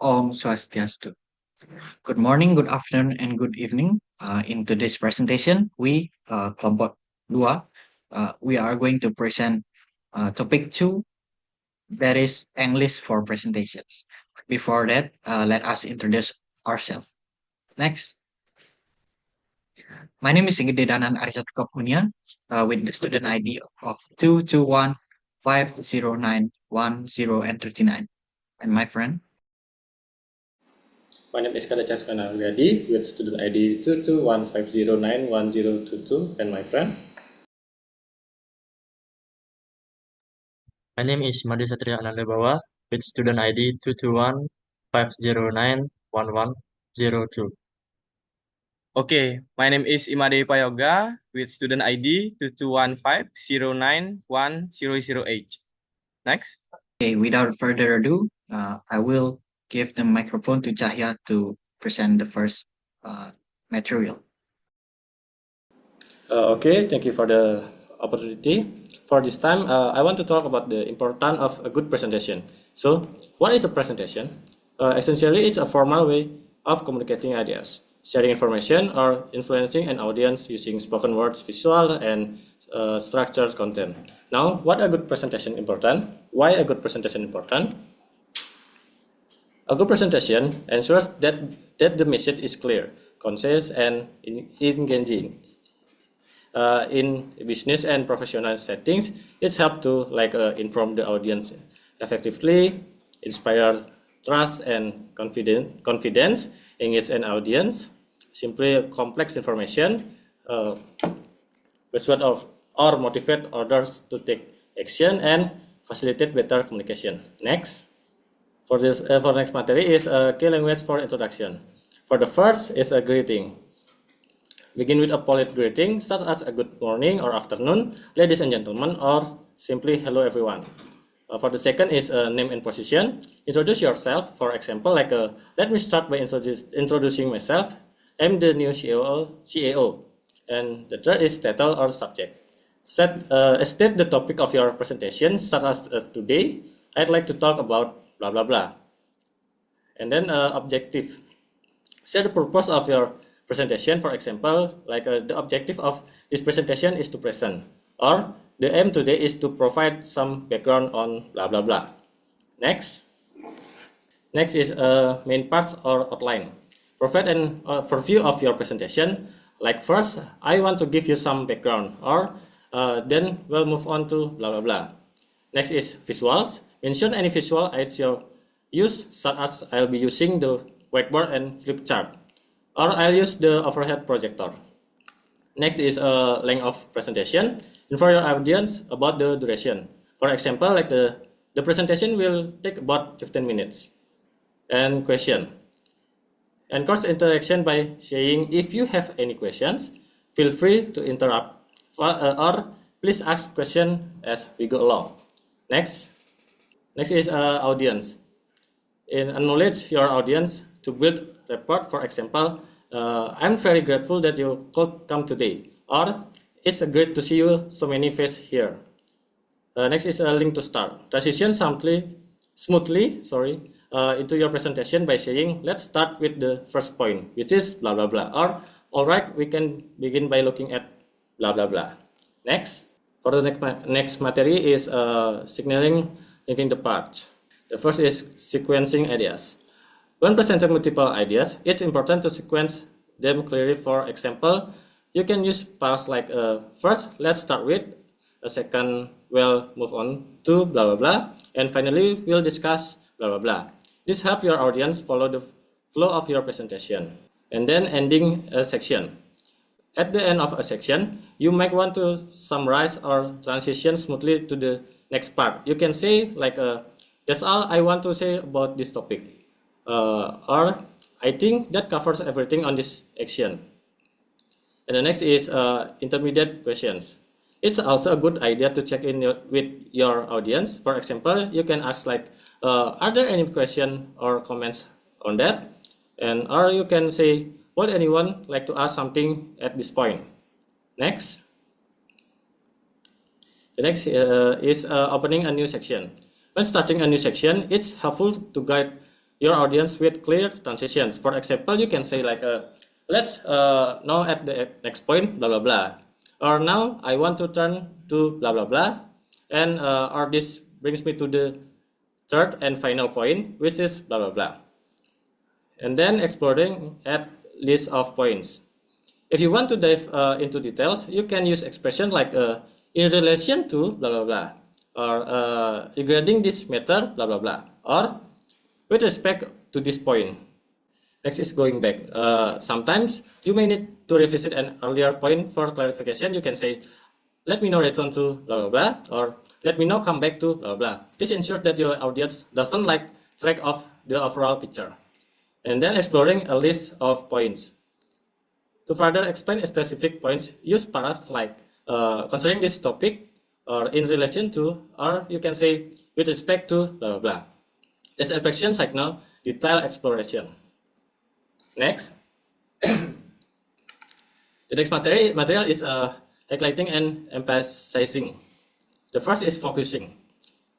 Om Swastiastu. Good morning, good afternoon, and good evening. In today's presentation, kelompok 2, we are going to present topic 2, that is English for presentations. Before that, let us introduce ourselves. Next, my name is Sigit Dedanan Arisat Kopunia with the student ID of 2215091 and 39. And my friend. My name is Kadacas Kanagadi with student ID 22150911022 and my friend. My name is Madi Satria Anandabawa with student ID 22150911102. Okay, my name is Imade Payoga with student ID 22150911008. Next. Okay, without further ado, I will give the microphone to Cahya to present the first material. Okay, thank you for the opportunity. For this time, I want to talk about the importance of a good presentation. So, what is a presentation? Essentially, it's a formal way of communicating ideas, sharing information, or influencing an audience using spoken words, visual, and structured content. Now, what a good presentation important? Why a good presentation important? A good presentation ensures that the message is clear, concise, and engaging. In business and professional settings, it's helped to inform the audience effectively, inspire trust and confidence, engage an audience, simply complex information, persuade of or motivate others to take action and facilitate better communication. Next, for next material is a key language for introduction. For the first is a greeting. Begin with a polite greeting such as a good morning or afternoon, ladies and gentlemen, or simply hello everyone. For the second is a name and position. Introduce yourself. For example, let me start by introducing myself. I'm the new CAO. And the third is title or subject. State the topic of your presentation, such as today, I'd like to talk about blah blah blah. And then objective. Set the purpose of your presentation. For example, the objective of this presentation is to present, or the aim today is to provide some background on blah blah blah. Next is main parts or outline. Provide an overview of your presentation. Like first, I want to give you some background, or then we'll move on to blah blah blah. Next is visuals. Mention any visual aids you use, such as I'll be using the whiteboard and flip chart, or I'll use the overhead projector. Next is a length of presentation. Inform your audience about the duration. For example, the presentation will take about 15 minutes. And question. Encourage interaction by saying, if you have any questions, feel free to interrupt or please ask questions as we go along. Next is audience. Acknowledge your audience to build rapport. For example, I'm very grateful that you could come today, or it's great to see you so many faces here. Next is a link to start. Transition smoothly into your presentation by saying, let's start with the first point, which is blah blah blah, or all right, we can begin by looking at blah blah blah. Next, for the next material is signaling linking the parts. The first is sequencing ideas. When presenting multiple ideas, it's important to sequence them clearly. For example, you can use parts like first, let's start with, a second, we'll move on to blah blah blah, and finally, we'll discuss blah blah blah. This helps your audience follow the flow of your presentation. And then ending a section. At the end of a section, you might want to summarize or transition smoothly to the next part. You can say that's all I want to say about this topic. Or I think that covers everything on this action. And the next is intermediate questions. It's also a good idea to check in with your audience. For example, you can ask are there any questions or comments on that? Or you can say, would anyone like to ask something at this point? Next. The next is opening a new section. When starting a new section, it's helpful to guide your audience with clear transitions. For example, you can say like, let's now at the next point, blah, blah, blah. Or now I want to turn to blah, blah, blah. And or this brings me to the third and final point, which is blah, blah, blah. And then exploring at list of points. If you want to dive into details, you can use expression like in relation to blah blah blah, or regarding this matter blah blah blah, or with respect to this point. Next is going back. Sometimes you may need to revisit an earlier point for clarification. You can say, let me now return to blah blah blah, or let me now come back to blah blah blah. This ensures that your audience doesn't like track of the overall picture. And then exploring a list of points. To further explain specific points, use paragraphs like concerning this topic, or in relation to, or you can say with respect to blah blah blah. This expression signal detailed exploration. Next, the next material is highlighting and emphasizing. The first is focusing.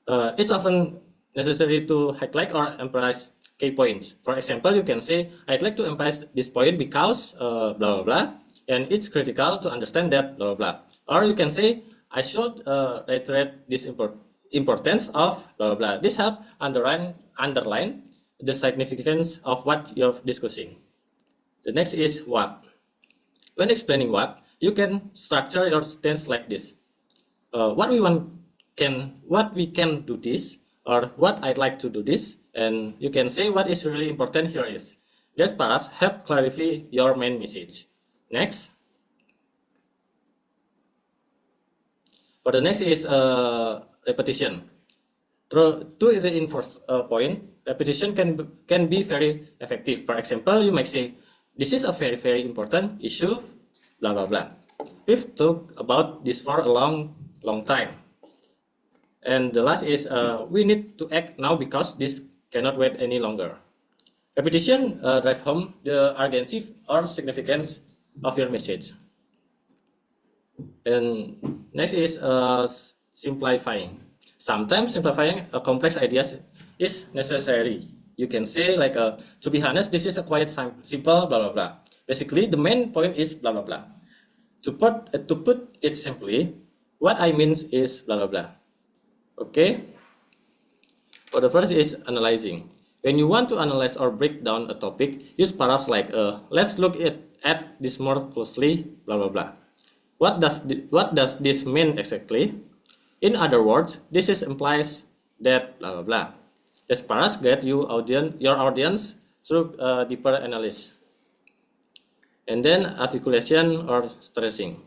It's often necessary to highlight or emphasize key points. For example, you can say, I'd like to emphasize this point because blah, blah, blah, and it's critical to understand that blah, blah, blah. Or you can say, I should reiterate this importance of blah, blah, blah. This helps underline the significance of what you're discussing. The next is what. When explaining what, you can structure your stance like this. What we can do this, or what I'd like to do this, and you can say what is really important here is. This paragraph help clarify your main message. Next. For the next is repetition. To reinforce a point, repetition can be very effective. For example, you might say, this is a very important issue, blah blah blah. We've talked about this for a long time. And the last is we need to act now because this cannot wait any longer. Repetition drive home the urgency or significance of your message. And next is simplifying. Sometimes simplifying a complex ideas is necessary. You can say like, to be honest, this is a quite simple blah blah blah. Basically, the main point is blah blah blah. To put it simply, what I mean is blah blah blah. Okay. For the first is analyzing. When you want to analyze or break down a topic, use paragraphs like, let's look at this more closely, blah blah blah. What does this mean exactly? In other words, this implies that blah blah blah. This paragraph get your audience through deeper analysis. And then articulation or stressing.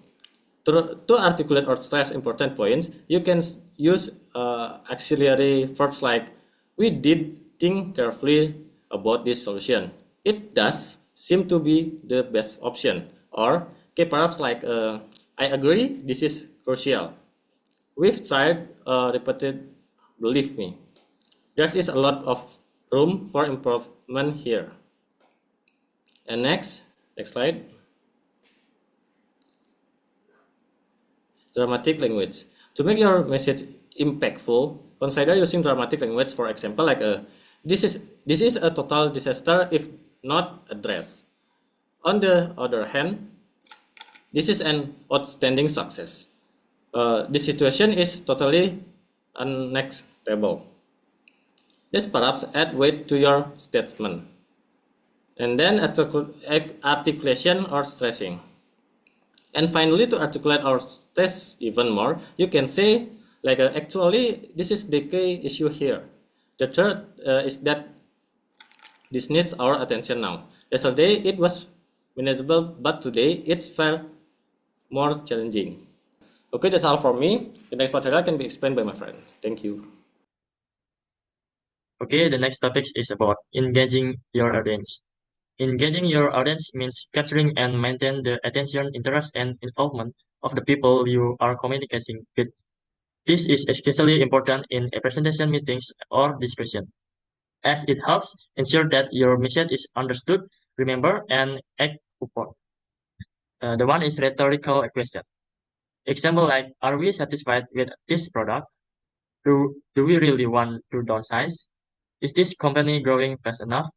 To articulate or stress important points, you can use auxiliary verbs like, we did think carefully about this solution. It does seem to be the best option. Or perhaps like, I agree, this is crucial. We've tried repeated, believe me. There is a lot of room for improvement here. And next slide. Dramatic language. To make your message impactful, consider using dramatic language. For example, like, this is a total disaster if not addressed. On the other hand, this is an outstanding success. This situation is totally unacceptable. This perhaps add weight to your statement. And then articulation or stressing. And finally, to articulate or stress even more, you can say like, actually, this is the key issue here. The third is that this needs our attention now. Yesterday it was manageable, but today it's far more challenging. Okay, that's all for me. The next material can be explained by my friend. Thank you. Okay, the next topic is about engaging your audience. Engaging your audience means capturing and maintain the attention, interest, and involvement of the people you are communicating with. This is especially important in a presentation meetings or discussion, as it helps ensure that your message is understood, remembered, and act upon. The one is rhetorical question. Example like, are we satisfied with this product? Do we really want to downsize? Is this company growing fast enough?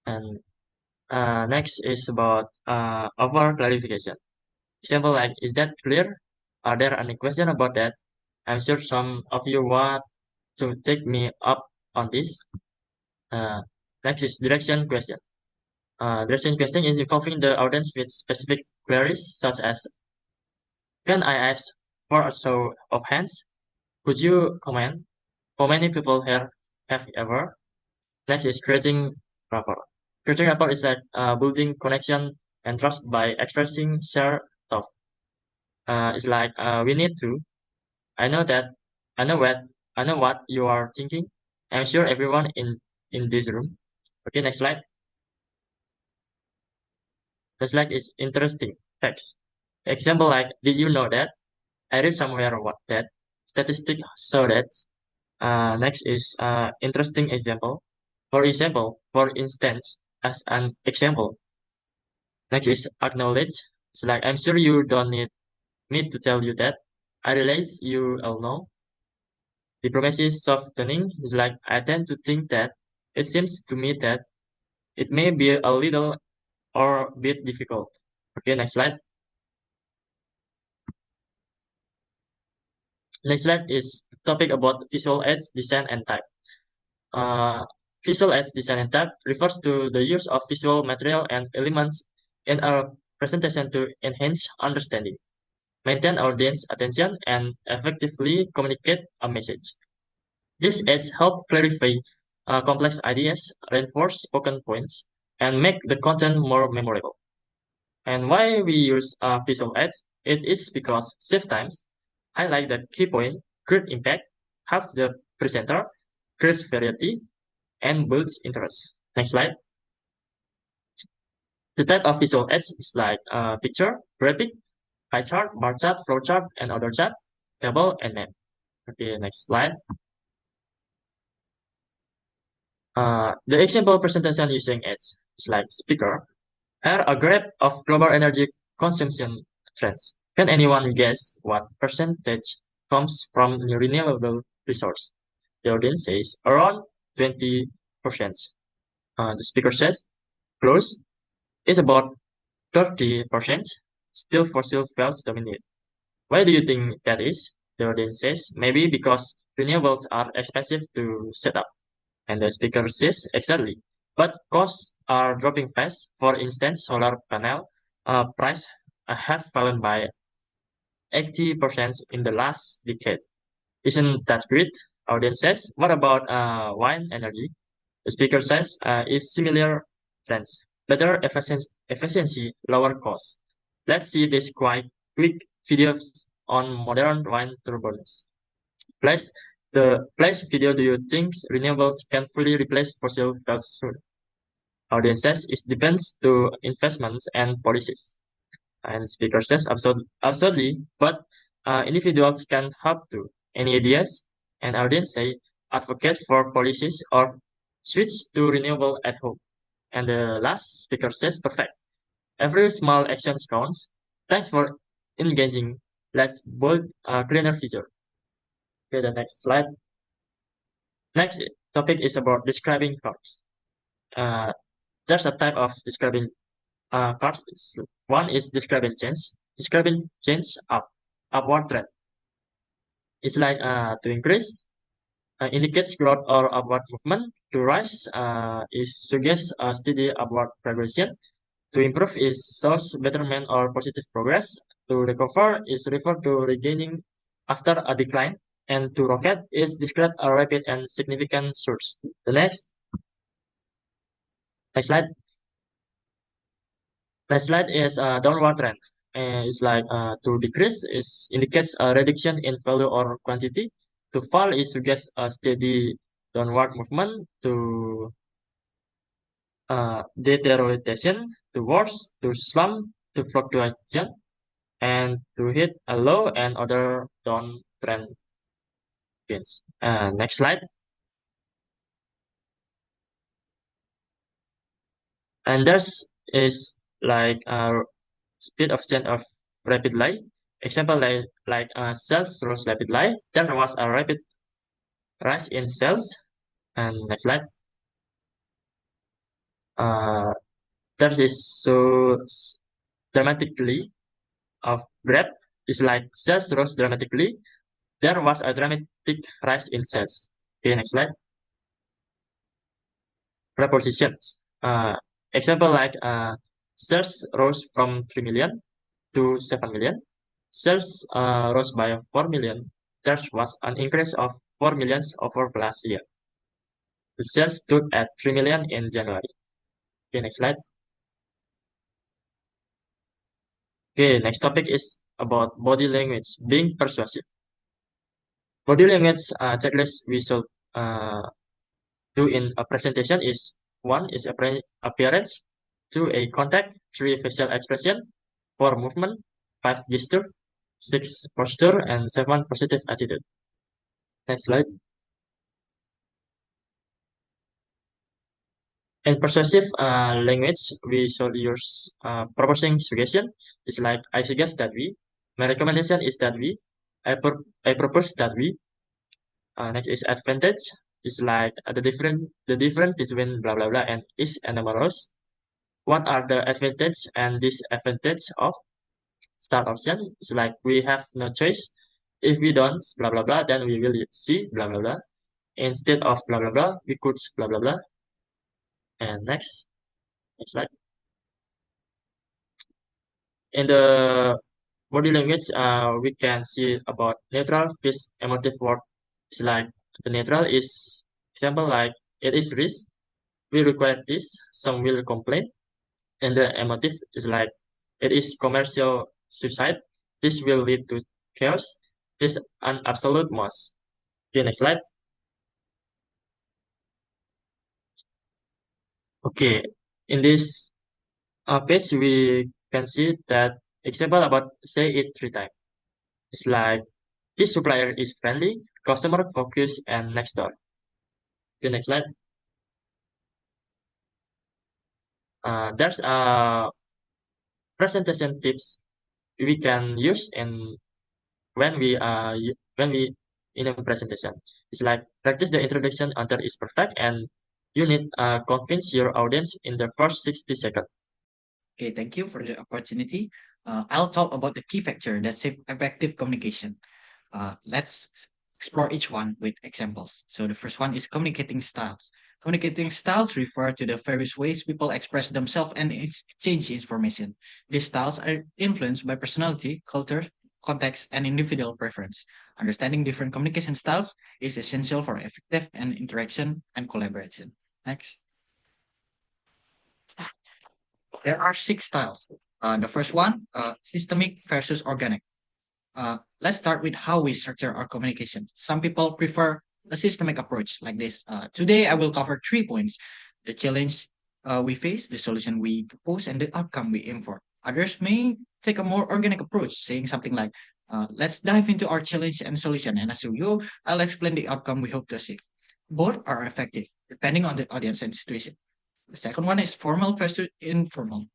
And next is about over clarification. Example like, is that clear? Are there any question about that? I'm sure some of you want to take me up on this. Uh, Next is direction question. Direction question is involving the audience with specific queries such as, can I ask for a show of hands? Could you comment? How many people here have ever? Next is creating rapport. Creating rapport is like building connection and trust by expressing shared thought. It's like we need to. I know that. I know what. I know what you are thinking. I'm sure everyone in this room. Okay, next slide. Next slide is interesting facts. Example like, did you know that? I read somewhere what that statistic show that. Next is interesting example. For instance, as an example. Next is acknowledge. It's like, I'm sure you don't need me to tell you that. I realize you all know. Diplomacy softening is like, I tend to think that it seems to me that it may be a little or bit difficult. Okay, next slide. Next slide is topic about visual aids design and type. Uh, Visual aids design and type refers to the use of visual material and elements in a presentation to enhance understanding, maintain audience attention, and effectively communicate a message. These aids help clarify complex ideas, reinforce spoken points, and make the content more memorable. And why we use visual aids? It is because save times, highlight the key point, create impact, helps the presenter, creates variety, and builds interest. Next slide. The type of visual aids is like picture, graphic, pie chart, bar chart, flow chart, and other chart, table, and map. Okay, next slide. The example presentation using aids is like speaker. Here a graph of global energy consumption trends. Can anyone guess what percentage comes from renewable resource? The audience says around 20%. The speaker says close is about 30%. Still fossil fuels dominate. Why do you think that is? The audience says maybe because renewables are expensive to set up. And the speaker says exactly. But costs are dropping fast. For instance, solar panel price have fallen by 80% in the last decade. Isn't that great? Audience says. What about wind energy? The speaker says is similar trends. Better efficiency, lower cost. Let's see this quite quick videos on modern wind turbines. Plus, the place video, do you think renewables can fully replace fossil fuels soon? Audience says it depends to investments and policies. And speaker says absolutely, but individuals can help too. Any ideas? And audience say advocate for policies or switch to renewable at home. And the last speaker says perfect. Every small action counts. Thanks for engaging. Let's build a cleaner future. Okay, the next slide. Next topic is about describing cards. Uh, there's a type of describing cards. One is describing change. Describing change upward trend. It's like to increase indicates growth or upward movement. To rise is suggests a steady upward progression. To improve is shows betterment or positive progress. To recover is referred to regaining after a decline. And to rocket is described a rapid and significant surge. The next slide. Next slide is a downward trend. It's like to decrease is indicates a reduction in value or quantity. To fall is suggests a steady downward movement. To deterioration, to worse, to slump, to fluctuation, and to hit a low and other downtrend gains. Next slide. And there's is like a speed of change of rapidly. Example like sales rose rapidly. There was a rapid rise in sales. And next slide. There is so dramatically of Grab is like sales rose dramatically. There was a dramatic rise in sales. Okay, next slide. Propositions. Example like sales rose from 3 million to 7 million. Sales rose by 4 million. There was an increase of 4 million over last year. The sales stood at 3 million in January. Okay, next slide. Okay, next topic is about body language being persuasive. Body language checklist we should uh, do in a presentation is one is appearance, two a contact, three facial expression, four movement, five gesture, six posture, and seven positive attitude. Next slide. In persuasive language, we should use proposing suggestion. It's like I suggest that we. My recommendation is that we. I propose that we. Next is advantage. It's like the difference between blah blah blah and is and numerous. What are the advantage and disadvantage of start option? It's like we have no choice. If we don't blah blah blah, then we will see blah blah blah. Instead of blah blah blah, we could blah blah blah. And next slide. In the body language, we can see about neutral face emotive word. It's like the neutral is example like it is risk. We require this. Some will complain. And the emotive is like it is commercial suicide. This will lead to chaos. This an absolute must. Okay, next slide. Okay, in this page we can see that example about say it 3 times. It's like this supplier is friendly, customer focused, and next door. Okay, next slide. There's a presentation tips we can use in when we in a presentation. It's like practice the introduction until it's perfect, and you need convince your audience in the first 60 seconds. Okay, thank you for the opportunity. I'll talk about the key factor that shape effective communication. Let's explore each one with examples. So the first one is communicating styles. Communicating styles refer to the various ways people express themselves and exchange information. These styles are influenced by personality, culture, context, and individual preference. Understanding different communication styles is essential for effective and interaction and collaboration. Next. There are 6 styles. The first one, systemic versus organic. Let's start with how we structure our communication. Some people prefer a systemic approach like this. Today, I will cover 3 points: the challenge we face, the solution we propose, and the outcome we aim for. Others may take a more organic approach, saying something like, let's dive into our challenge and solution, and as you go, I'll explain the outcome we hope to achieve. Both are effective, depending on the audience and situation. The second one is formal versus informal.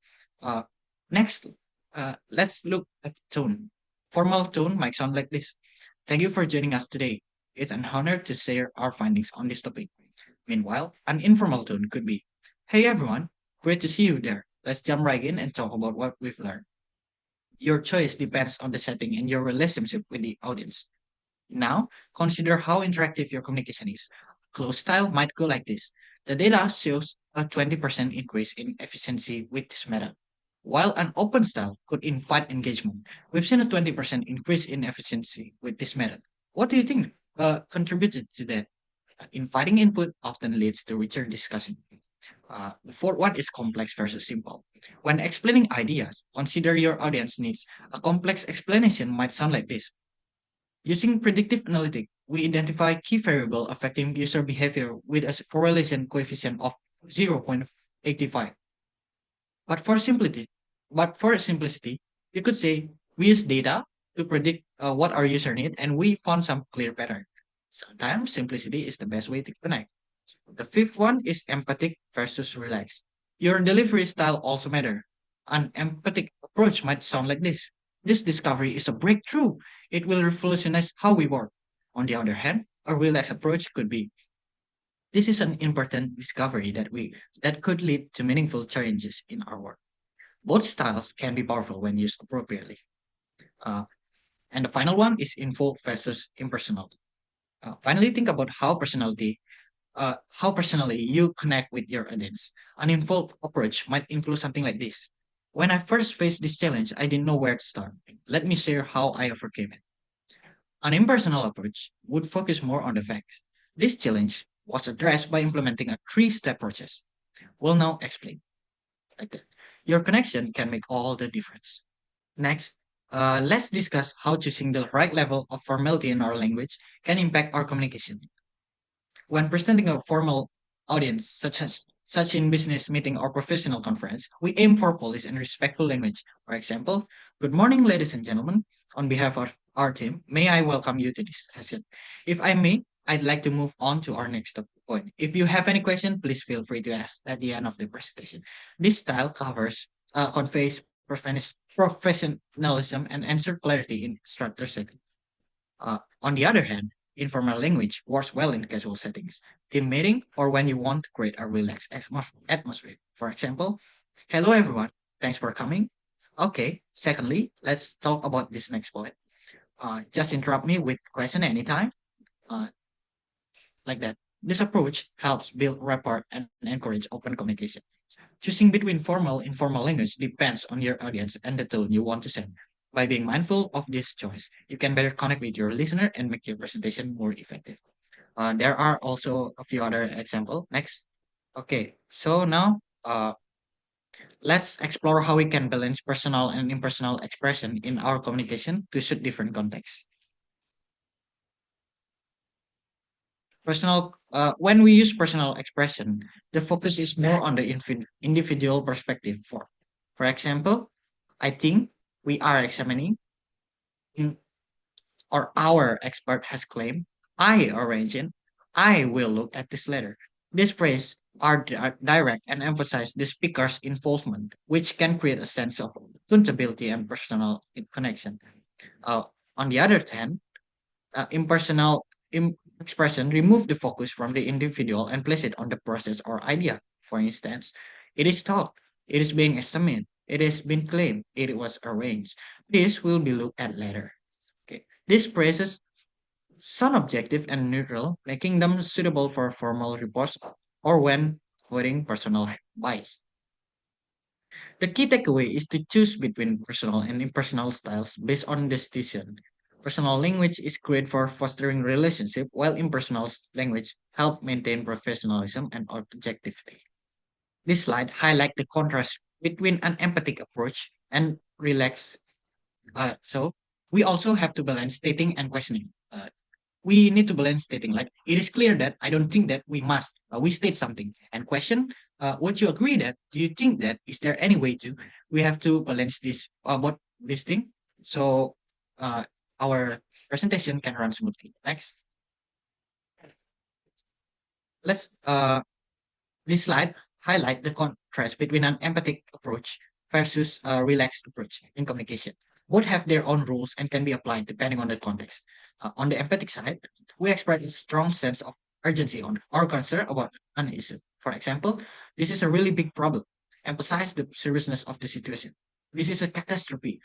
Uh, Next, let's look at tone. Formal tone might sound like this. Thank you for joining us today. It's an honor to share our findings on this topic. Meanwhile, an informal tone could be, hey everyone, great to see you there. Let's jump right in and talk about what we've learned. Your choice depends on the setting and your relationship with the audience. Now, consider how interactive your communication is. Closed style might go like this. The data shows a 20% increase in efficiency with this method, while an open style could invite engagement. We've seen a 20% increase in efficiency with this method. What do you think contributed to that? Inviting input often leads to richer discussion. The fourth one is complex versus simple. When explaining ideas, consider your audience needs. A complex explanation might sound like this. Using predictive analytics, we identify key variable affecting user behavior with a correlation coefficient of 0.85. But for simplicity, you could say we use data to predict what our user need, and we found some clear pattern. Sometimes simplicity is the best way to connect. The fifth one is empathic versus relaxed. Your delivery style also matter. An empathic approach might sound like this. This discovery is a breakthrough. It will revolutionize how we work. On the other hand, a relaxed approach could be, This is an important discovery that could lead to meaningful changes in our work. Both styles can be powerful when used appropriately. Uh, and the final one is info versus impersonal. Finally, think about how personally you connect with your audience. An involved approach might include something like this. When I first faced this challenge, I didn't know where to start. Let me share how I overcame it. An impersonal approach would focus more on the facts. This challenge was addressed by implementing a three-step process. We'll now explain like that. Your connection can make all the difference. Next, let's discuss how choosing the right level of formality in our language can impact our communication. When presenting a formal audience, such in business meeting or professional conference, we aim for polish and respectful language. For example, good morning, ladies and gentlemen. On behalf of our team, may I welcome you to this session. If I may, I'd like to move on to our next point. If you have any question, please feel free to ask at the end of the presentation. This style conveys professionalism and answer clarity in structured setting. On the other hand, informal language works well in casual settings, team meeting, or when you want to create a relaxed atmosphere. For example, hello everyone, thanks for coming. Okay, secondly, let's talk about this next point. Just interrupt me with question anytime, uh, like that. This approach helps build rapport and encourage open communication. Choosing between formal and informal language depends on your audience and the tone you want to send. By being mindful of this choice, you can better connect with your listener and make your presentation more effective. There are also a few other examples. Next. Okay, so now let's explore how we can balance personal and impersonal expression in our communication to suit different contexts. When we use personal expression, the focus is more on the individual perspective. For example, I think we are examining, in, or our expert has claimed, I arrange it, I will look at this later. These phrases are direct and emphasize the speaker's involvement, which can create a sense of accountability and personal connection. Uh, on the other hand, impersonal expression remove the focus from the individual and place it on the process or idea. For instance, it is thought, it is being examined, it has been claimed, it was arranged. This will be looked at later. Okay. These phrases sound objective and neutral, making them suitable for formal reports or when avoiding personal bias. The key takeaway is to choose between personal and impersonal styles based on decision. Personal language is great for fostering relationship, while impersonal language help maintain professionalism and objectivity. This slide highlights the contrast between an empathic approach and relaxed. So we also have to balance stating and questioning. We need to balance stating like it is clear that I don't think that we state something and question would you agree that do you think that is there any way to we have to balance this about this thing so uh, our presentation can run smoothly. Next, let's this slide highlight the contrast between an empathic approach versus a relaxed approach in communication. Both have their own rules and can be applied depending on the context. On the empathic side, we express a strong sense of urgency on our concern about an issue. For example, this is a really big problem. Emphasize the seriousness of the situation. This is a catastrophe.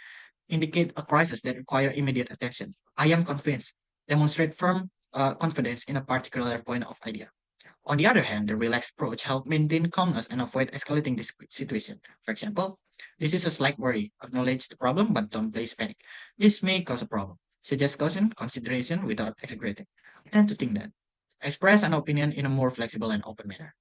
Indicate a crisis that require immediate attention. I am convinced. Demonstrate firm confidence in a particular point of idea. On the other hand, the relaxed approach helps maintain calmness and avoid escalating the situation. For example, this is a slight worry. Acknowledge the problem, but don't place panic. This may cause a problem. Suggest caution, consideration without exaggerating. I tend to think that. Express an opinion in a more flexible and open manner.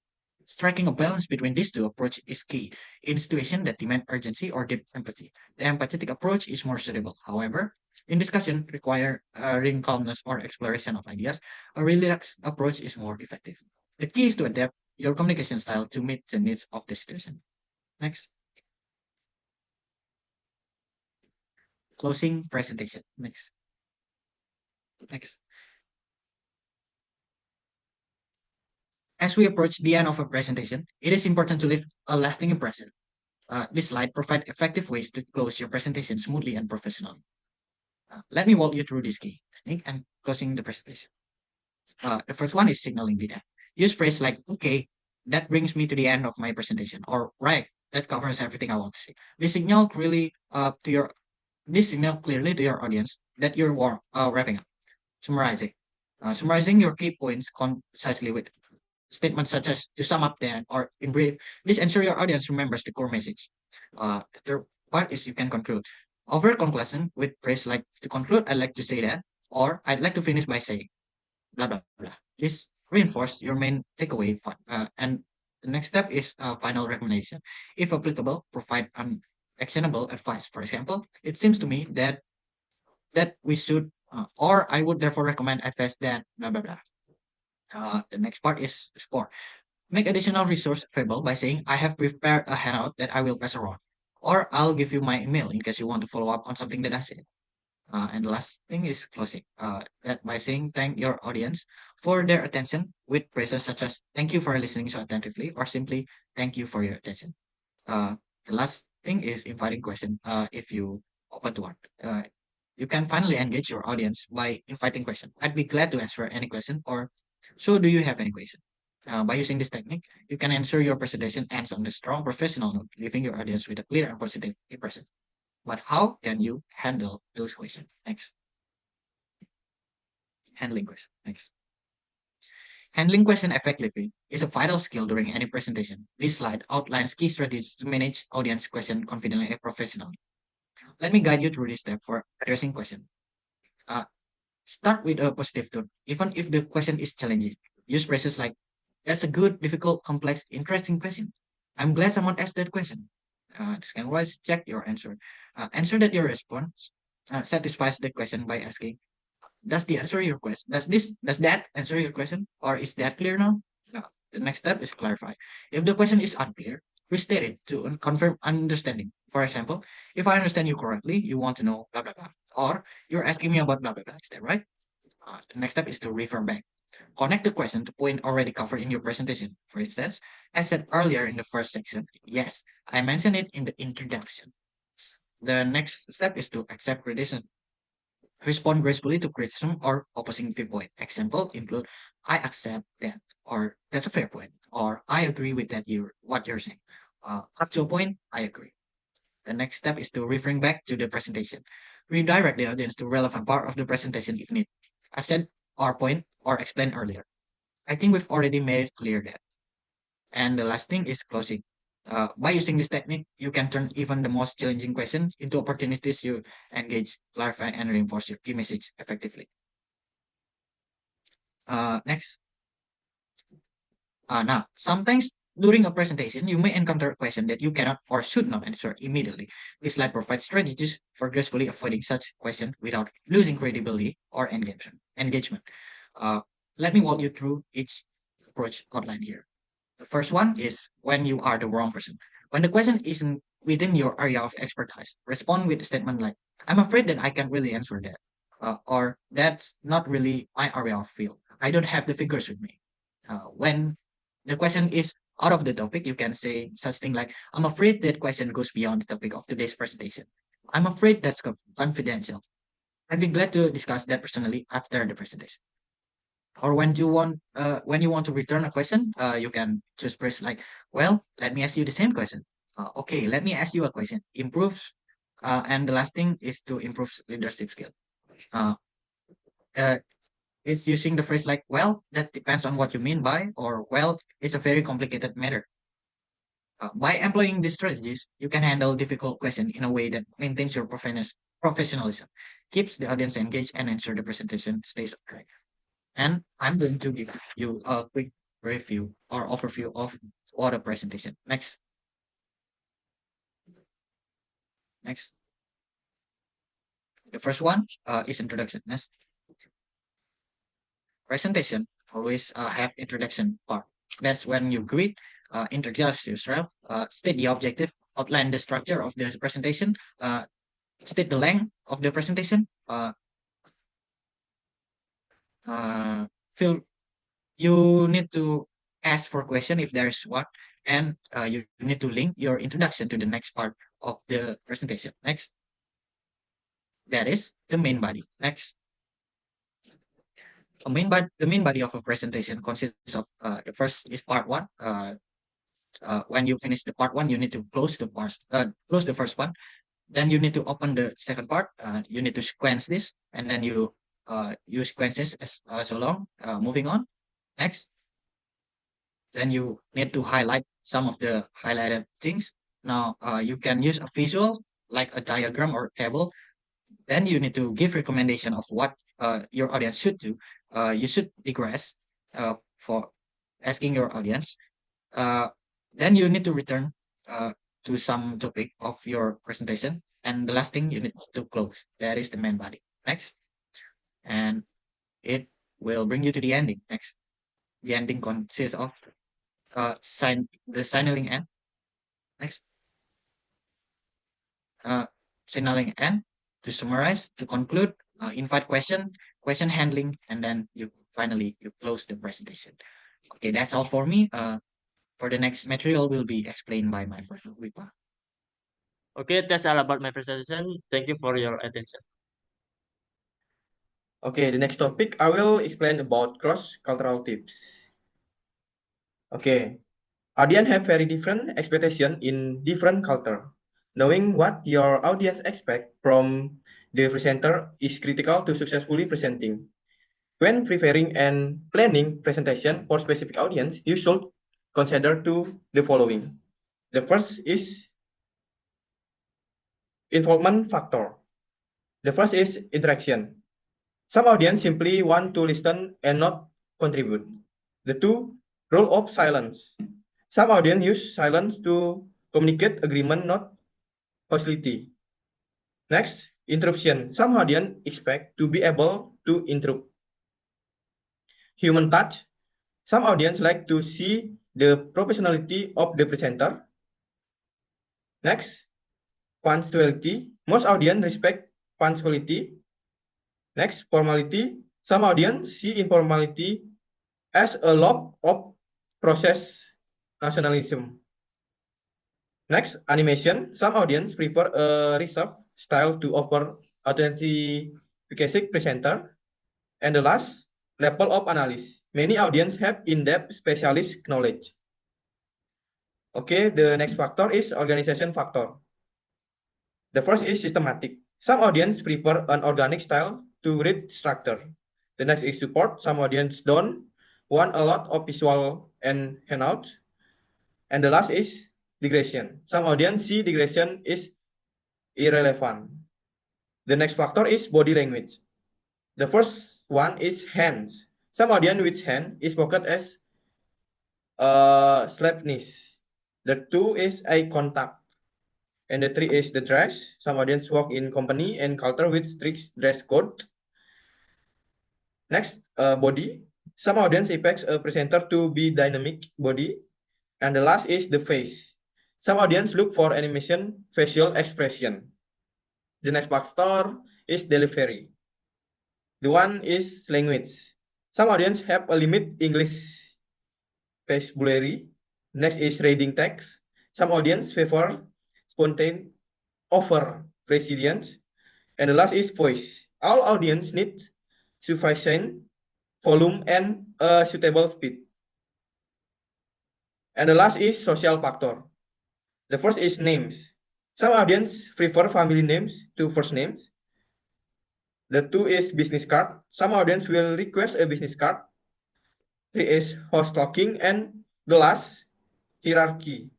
Striking a balance between these two approaches is key. In situations that demand urgency or deep empathy, the empathetic approach is more suitable. However, in discussion requiring calmness or exploration of ideas, a relaxed approach is more effective. The key is to adapt your communication style to meet the needs of the situation. Next. Closing presentation. Next. Next. As we approach the end of a presentation, it is important to leave a lasting impression. This slide provides effective ways to close your presentation smoothly and professionally. Let me walk you through this key technique and closing the presentation. The first one is signaling the end. Use phrase like, okay, that brings me to the end of my presentation, or right, that covers everything I want to say. This signal clearly to your audience that you're wrapping up. Summarizing. Summarizing your key points concisely with statements such as to sum up then or in brief. This ensure your audience remembers the core message. The third part is you can conclude. Over conclusion with phrase like to conclude, I'd like to say that, or I'd like to finish by saying blah blah blah. This reinforce your main takeaway. And the next step is final recommendation. If applicable, provide an actionable advice. For example, it seems to me that we should, or I would therefore recommend advice that blah blah blah. The next part is support. Make additional resource available by saying I have prepared a handout that I will pass around, or I'll give you my email in case you want to follow up on something that I said. And the last thing is closing. That by saying thank your audience for their attention with phrases such as "Thank you for listening so attentively" or simply "Thank you for your attention." Uh, the last thing is inviting question. If you open to one, you can finally engage your audience by inviting question. I'd be glad to answer any question. Or so, do you have any question? By using this technique, you can ensure your presentation ends on a strong professional note, leaving your audience with a clear and positive impression. But how can you handle those questions? Next. Handling question. Next. Handling question effectively is a vital skill during any presentation. This slide outlines key strategies to manage audience question confidently and professionally. Let me guide you through this step for addressing question. Uh, Start with a positive tone, even if the question is challenging. Use phrases like, that's a good, difficult, complex, interesting question. I'm glad someone asked that question. This can always check your answer. Answer that your response satisfies the question by asking, does that answer your question? Or is that clear now? The next step is clarify. If the question is unclear, restate it to confirm understanding. For example, if I understand you correctly, you want to know blah blah blah. Or you're asking me about blah blah blah. Is that right? The next step is to refer back. Connect the question to point already covered in your presentation. For instance, as said earlier in the first section, yes, I mentioned it in the introduction. The next step is to accept criticism. Respond gracefully to criticism or opposing viewpoint. Example include, I accept that, or that's a fair point, or I agree with what you're saying. Up to a point, I agree. The next step is to referring back to the presentation. Redirect the audience to relevant part of the presentation if needed. I said our point or explained earlier. I think we've already made it clear that. And the last thing is closing. By using this technique, you can turn even the most challenging question into opportunities to engage, clarify, and reinforce your key message effectively. Next. Now, sometimes during a presentation, you may encounter a question that you cannot or should not answer immediately. This slide provides strategies for gracefully avoiding such question without losing credibility or engagement. Let me walk you through each approach outlined here. The first one is when you are the wrong person. When the question isn't within your area of expertise, respond with a statement like, I'm afraid that I can't really answer that. Or that's not really my area of field. I don't have the figures with me. When the question is out of the topic, you can say such thing like, I'm afraid that question goes beyond the topic of today's presentation. I'm afraid that's confidential. I'd be glad to discuss that personally after the presentation. Or when you want to return a question, you can just press like, well, let me ask you the same question. Okay, let me ask you a question. And the last thing is to improve leadership skill. Uh, uh, it's using the phrase like, well, that depends on what you mean by, or well, it's a very complicated matter. By employing these strategies, you can handle difficult questions in a way that maintains your professionalism, keeps the audience engaged, and ensure the presentation stays on track. And I'm going to give you a quick review or overview of what a presentation. Next. Next. The first one is introduction. Next. Presentation always have introduction part. That's when you greet, introduce yourself, state the objective, outline the structure of the presentation, state the length of the presentation, feel you need to ask for question if there's one, and you need to link your introduction to the next part of the presentation. Next. That is the main body. Next. the main body of a presentation consists of the first is part one. When you finish the part one, you need to close the first one. Then you need to open the second part. You need to sequence this, and then you sequence this as so long. Moving on. Next, then you need to highlight some of the highlighted things. Now, you can use a visual like a diagram or table. Then you need to give recommendation of what your audience should do. You should digress for asking your audience. Uh, then you need to return to some topic of your presentation. And the last thing you need to close. That is the main body. Next. And it will bring you to the ending. Next. The ending consists of the signaling end. Next. Signaling end to summarize, to conclude, invite question handling, and then you close the presentation. Okay, that's all for me. For the next material will be explained by my friend Wipa. Okay, that's all about my presentation. Thank you for your attention. Okay, the next topic I will explain about cross-cultural tips. Okay, audience have very different expectation in different culture. Knowing what your audience expect from the presenter is critical to successfully presenting. When preparing and planning presentation for specific audience, you should consider the following. The first is involvement factor. The first is interaction. Some audience simply want to listen and not contribute. The two, role of silence. Some audience use silence to communicate agreement, not hostility. Next, interruption. Some audience expect to be able to interrupt. Human touch. Some audience like to see the professionality of the presenter. Next, punctuality. Most audience respect punctuality. Next, formality. Some audience see informality as a lack of process nationalism. Next, animation. Some audience prefer a reserved style to offer authentic presenter. And the last, level of analysis. Many audience have in-depth specialist knowledge. Okay, the next factor is organization factor. The first is systematic. Some audience prefer an organic style to read structure. The next is support. Some audience don't want a lot of visual and handouts. And the last is digression. Some audience see digression is irrelevant. The next factor is body language. The first one is hands. Some audience with hand is spoken as slappness. The two is eye contact. And the three is the dress. Some audience work in company and culture with strict dress code. Next, body. Some audience expects a presenter to be dynamic body. And the last is the face. Some audience look for animation, facial expression. The next factor is delivery. The one is language. Some audience have a limit English vocabulary. Next is reading text. Some audience favor spontaneous over resilience. And the last is voice. All audience need sufficient volume and a suitable speed. And the last is social factor. The first is names. Some audience prefer family names to first names. The two is business card. Some audience will request a business card. Three is host talking, and the last, hierarchy.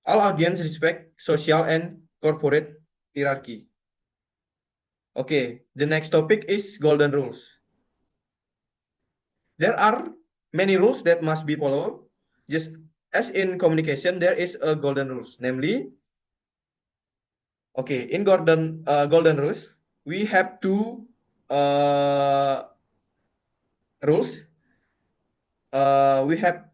All audience respect social and corporate hierarchy. Okay, the next topic is golden rules. There are many rules that must be followed. Just as in communication, there is a golden rules, namely, okay, in golden rules, we have two rules. We have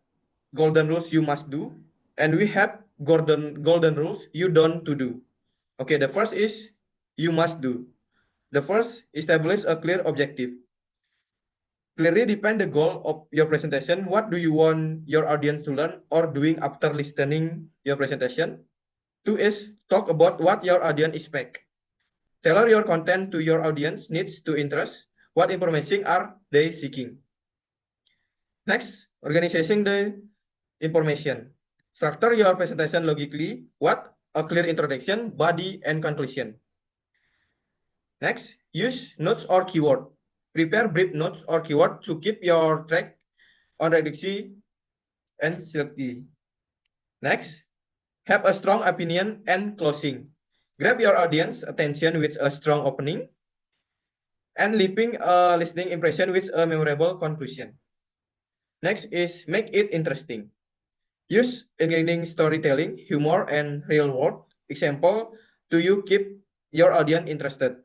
golden rules you must do, and we have golden rules you don't to do. Okay, the first is you must do. The first, establish a clear objective. Clearly define the goal of your presentation. What do you want your audience to learn or doing after listening your presentation? Two is talk about what your audience expect. Tailor your content to your audience needs to interest. what information are they seeking. Next, organizing the information. Structure your presentation logically. What? A clear introduction, body, and conclusion. Next, use notes or keyword. Prepare brief notes or keyword to keep your track on reduction and selective. Next, have a strong opinion and closing. Grab your audience attention with a strong opening and leaving a listening impression with a memorable conclusion. Next is make it interesting. Use engaging storytelling, humor, and real-world example to you keep your audience interested.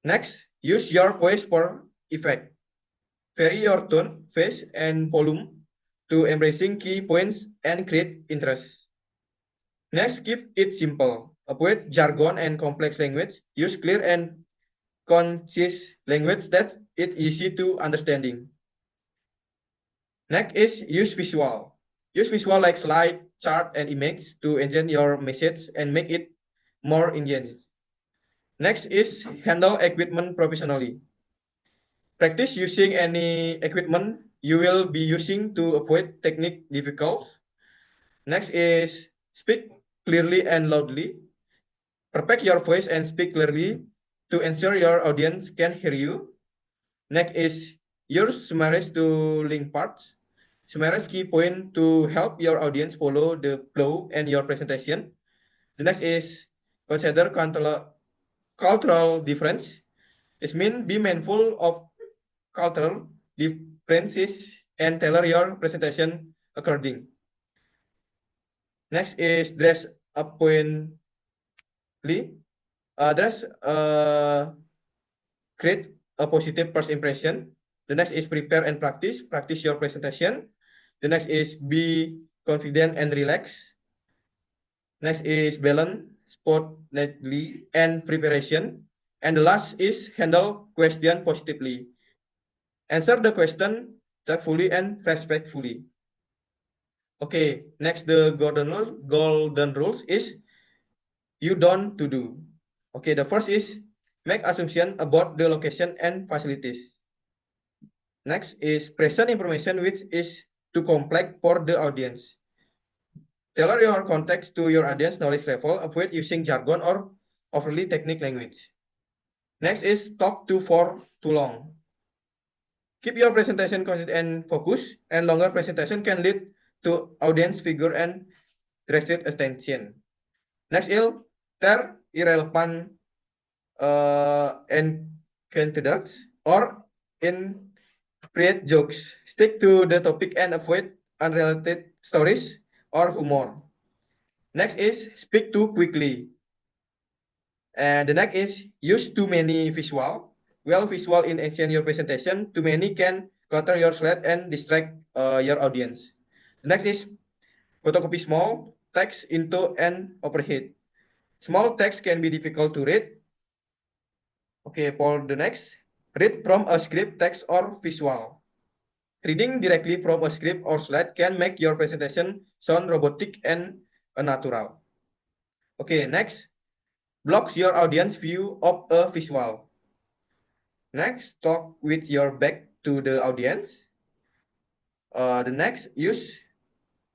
Next, use your voice for effect. Vary your tone, pace, and volume to embracing key points and create interest. Next, keep it simple. Avoid jargon and complex language. Use clear and concise language that is easy to understanding. Next is use visual. Use visual like slide, chart, and image to enhance your message and make it more engaging. Next is handle equipment professionally. Practice using any equipment you will be using to avoid technique difficulties. Next is speak clearly and loudly. Perfect your voice and speak clearly to ensure your audience can hear you. Next is use summaries to link parts. Summaries key point to help your audience follow the flow and your presentation. The next is consider cultural difference. It means be mindful of cultural differences and tailor your presentation according. Next is dress appropriately. Dress create a positive first impression. The next is prepare and practice. Practice your presentation. The next is be confident and relax. Next is balance, spontaneity, and preparation. And the last is handle question positively. Answer the question thoughtfully and respectfully. Okay, next the golden rules is you don't to do. Okay, the first is make assumption about the location and facilities. Next is present information which is too complex for the audience. Tailor your context to your audience knowledge level. Avoid using jargon or overly technical language. Next is talk for too long. Keep your presentation consistent and focused, and longer presentation can lead to audience figure and directed attention. Next is ter irrelevant and candidates or in create jokes. Stick to the topic and avoid unrelated stories or humor. Next is speak too quickly. And the next is use too many visual. Well, visual in enhance your presentation. Too many can clutter your slide and distract your audience. The next is photocopy small text into an overhead. Small text can be difficult to read. Okay, for the next, read from a script, text, or visual. Reading directly from a script or slide can make your presentation sound robotic and unnatural. Okay, next, blocks your audience view of a visual. Next, talk with your back to the audience. The next, use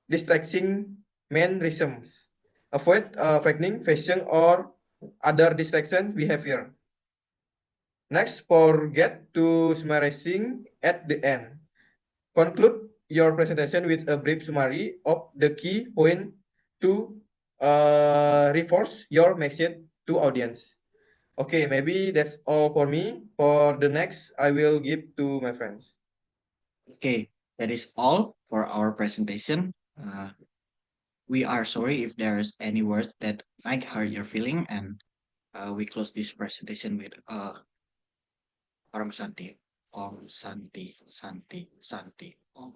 distracting mannerisms. Avoid fakening, fashion, or other distraction behavior. Next, forget to summarizing at the end. Conclude your presentation with a brief summary of the key point to reinforce your message to audience. Okay, maybe that's all for me. For the next, I will give to my friends. Okay, that is all for our presentation. We are sorry if there's any words that might hurt your feeling, and we close this presentation with Om Santi, Om Santi, Santi, Santi, Om.